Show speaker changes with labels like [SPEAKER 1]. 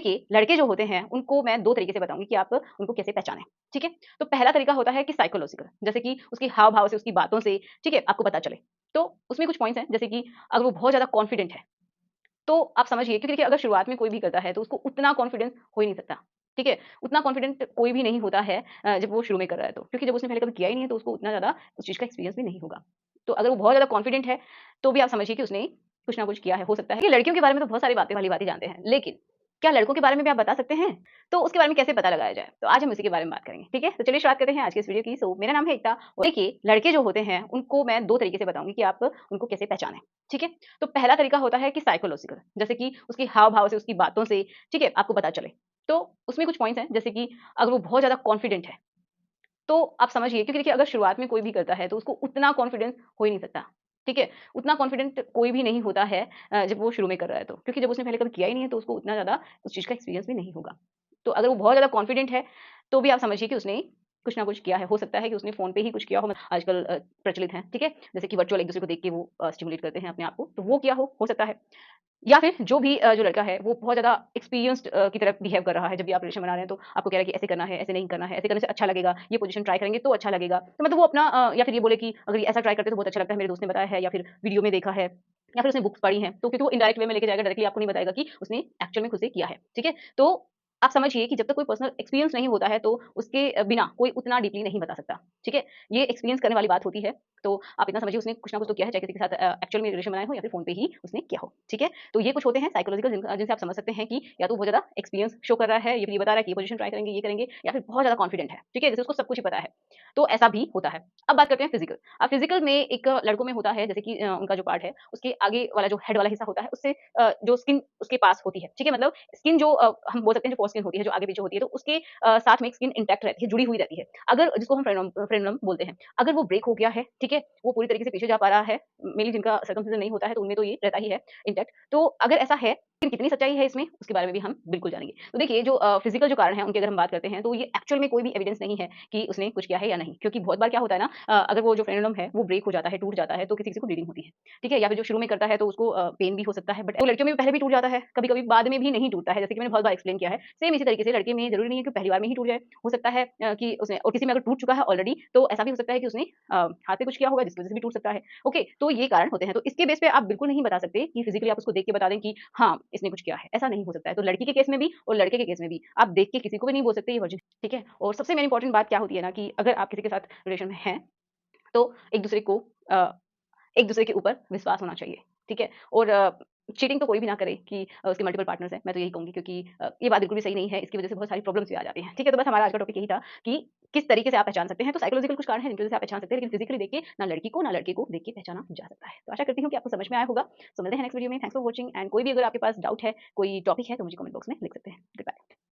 [SPEAKER 1] देखिए, लड़के जो होते हैं, उनको मैं 2 तरीके से बताऊँगी कि आप उनको कैसे पहचानें, ठीक है? तो पहला तरीका होता है कि साइकोलॉजिकल, जैसे कि उसके हाव-भाव से, उसकी बातों से, ठीक है, आपको पता चले। तो उसमें कुछ पॉइंट्स हैं, जैसे कि अगर वो बहुत ज़्यादा कॉन्फिडेंट है, तो आप समझिए, क्योंकि देखिए अगर शुरुआत में कोई भी करता है, तो उसको उतना कॉन्फिडेंस हो ही नहीं सकता, ठीक है? उतना कॉन्फिडेंट कोई भी नहीं होता है जब वो शुरू में कर रहा है तो, क्योंकि जब उसने पहले कभी किया ही नहीं है, तो उसको उतना ज़्यादा उस चीज़ का एक्सपीरियंस भी नहीं होगा। तो अगर वो बहुत ज़्यादा कॉन्फिडेंट है, तो भी आप समझिए कि उसने कुछ ना कुछ किया है, हो सकता है कि लड़कियों के बारे में तो बहुत सारी बातें भली-भाँति जानते हैं, लेकिन क्या लड़कों के बारे में भी आप बता सकते हैं? तो उसके बारे में कैसे पता लगाया जाए? तो आज हम उसी के बारे में बात करेंगे, ठीक है? तो चलिए शुरुआत करते हैं आज की इस वीडियो की। सो मेरा नाम है एकता और देखिए, लड़के जो होते हैं, उनको मैं 2 तरीके से बताऊँगी कि आप उनको कैसे पहचानें, ठीक है? तो पहला तरीका होता है कि साइकोलॉजिकल, जैसे कि उसके हाव-भाव से, उसकी बातों से, ठीक है, आपको पता चले। तो उसमें कुछ पॉइंट्स हैं, जैसे कि अगर वो बहुत ज़्यादा कॉन्फिडेंट है, तो आप समझिए, क्योंकि देखिए अगर शुरुआत में कोई भी करता है, तो उसको उतना कॉन्फिडेंस हो ही नहीं सकता, ठीक है? उतना कॉन्फिडेंट कोई भी नहीं होता है जब वो शुरू में कर रहा है तो, क्योंकि जब उसने पहले कभी किया ही नहीं है, तो उसको उतना ज़्यादा उस चीज़ का एक्सपीरियंस भी नहीं होगा। तो अगर वो बहुत ज़्यादा कॉन्फिडेंट है, तो भी आप समझिए कि उसने कुछ ना कुछ किया है। हो सकता है कि उसने फ़ोन पे ही कुछ किया हो, आजकल प्रचलित हैं, ठीक है? जैसे कि वर्चुअल एक-दूसरे को देख के वो स्टिमुलेट करते हैं अपने आप को, तो वो किया हो सकता है। या फिर जो भी जो लड़का है वो बहुत ज़्यादा एक्सपीरियंस्ड की तरह बिहेव कर रहा है, जब भी आप रिलेशन बना रहे हैं तो आपको कह रहा है कि ऐसे करना है, ऐसे नहीं करना है, ऐसे करने से अच्छा लगेगा, ये पोज़ीशन ट्राई करेंगे तो अच्छा लगेगा। तो मतलब वो अपना या फिर ये बोले कि अगर ये ऐसा ट्राई करते तो बहुत अच्छा लगता है, मेरे दोस्त ने बताया है या फिर वीडियो में देखा है या फिर उसने बुक्स पढ़ी हैं, तो क्योंकि वो इनडायरेक्ट वे में लेके जाएगा, डायरेक्टली आपको नहीं बताएगा कि उसने एक्चुअल में खुद से किया है, ठीक है? तो आप समझिए कि जब तक कोई पर्सनल एक्सपीरियंस नहीं होता है तो उसके बिना कोई उतना डीपली नहीं बता सकता, ठीक है? ये एक्सपीरियंस करने वाली बात होती है। तो आप इतना समझिए, उसने कुछ ना कुछ तो किया है, चाहे किसी के साथ एक्चुअल में रिलेशन बनाए हो या फिर फ़ोन पे ही उसने किया हो, ठीक है? तो ये कुछ होते हैं साइकोलॉजिकल जिनसे आप समझ सकते हैं कि या तो बहुत ज़्यादा एक्सपीरियंस शो कर रहा है, या फिर ये बता रहा है कि ये पोज़ीशन ट्राई करेंगे, ये करेंगे, या फिर बहुत ज़्यादा कॉन्फिडेंट है, ठीक है? जैसे उसको सब कुछ ही पता है। तो ऐसा भी होता है। अब बात करते हैं फिज़िकल। अब फिज़िकल में एक लड़कों में होता है, जैसे कि उनका जो पार्ट है, उसके आगे वाला जो हेड वाला हिस्सा होता है, उससे जो स्किन उसके पास होती है, ठीक है? मतलब स्किन जो हम बोल सकते हैं जो फोreskin होती है, जो आगे-पीछे होती है, तो उसके साथ में स्किन इंटैक्ट रहती है, जुड़ी हुई रहती है। अगर जिसको हम फ्रेनम बोलते हैं, अगर वो ब्रेक हो गया है, ठीक है? वो पूरी तरीके से पीछे जा पा रहा है, मेनली जिनका सर्कमसिजन नहीं होता है, तो उनमें तो ये रहता ही है इंटैक्ट। तो अगर ऐसा है, लेकिन कितनी सच्चाई है इसमें, उसके बारे में भी हम बिल्कुल जानेंगे। तो देखिए, जो फिज़िकल जो कारण हैं, उनकी अगर हम बात करते हैं, तो ये एक्चुअल में कोई भी एविडेंस नहीं है कि उसने कुछ किया है या नहीं। क्योंकि बहुत बार क्या होता है ना, अगर वो जो फ्रेनम है, वो ब्रेक हो जाता है, टूट जाता है, तो किसी-किसी को ब्लीडिंग होती है, ठीक है? या फिर जो शुरू में करता है, तो उसको पेन भी हो सकता है, बट लड़कियों में पहले भी टूट जाता है, कभी-कभी बाद में भी नहीं टूटता है, जैसे कि मैंने बहुत बार एक्सप्लेन किया है। सेम इसी तरीके से लड़के में ज़रूरी नहीं है कि पहली बार में ही टूट जाए। हो सकता है कि उसने और किसी में अगर टूट चुका है ऑलरेडी, तो ऐसा भी हो सकता है कि उसने हाथ पे कुछ किया होगा, जिसकी वज़ह से भी टूट सकता है। ओके, तो ये कारण होते हैं। तो इसके बेस पे आप बिल्कुल नहीं बता सकते कि फिज़िकली आप उसको देख के बता दें कि हाँ, इसने कुछ किया है, ऐसा नहीं हो सकता है। तो लड़की के केस में भी और लड़के के केस में भी आप देख के किसी को भी नहीं बोल सकते ये वर्जिन, ठीक है? और सबसे मेन इंपॉर्टेंट बात क्या होती है ना, कि अगर आप किसी के साथ रिलेशन में हैं, तो एक-दूसरे को अ, एक-दूसरे के ऊपर विश्वास होना चाहिए, ठीक है? और चीटिंग तो कोई भी ना करे कि उसके मल्टीपल पार्टनर्स हैं, मैं तो यही कहूँगी, क्योंकि ये बात बिल्कुल भी सही नहीं है, इसकी वजह से बहुत सारी प्रॉब्लम्स भी आ जाती हैं, ठीक है? तो बस हमारा आज का टॉपिक यही था कि किस तरीके से आप पहचान सकते हैं। तो साइकोलॉजिकल कुछ कारण हैं जिनकी वजह से आप पहचान सकते हैं, लेकिन फिज़िकली देख के ना लड़की को ना लड़के को देख के पहचाना जा सकता है। तो आशा करती हूँ कि आपको समझ में आया होगा। सो मिलते हैं नेक्स्ट वीडियो में। थैंक्स फॉर वॉचिंग, एंड कोई भी अगर आपके पास डाउट है, कोई टॉपिक है, तो मुझे कमेंट बॉक्स में लिख सकते हैं। Good bye.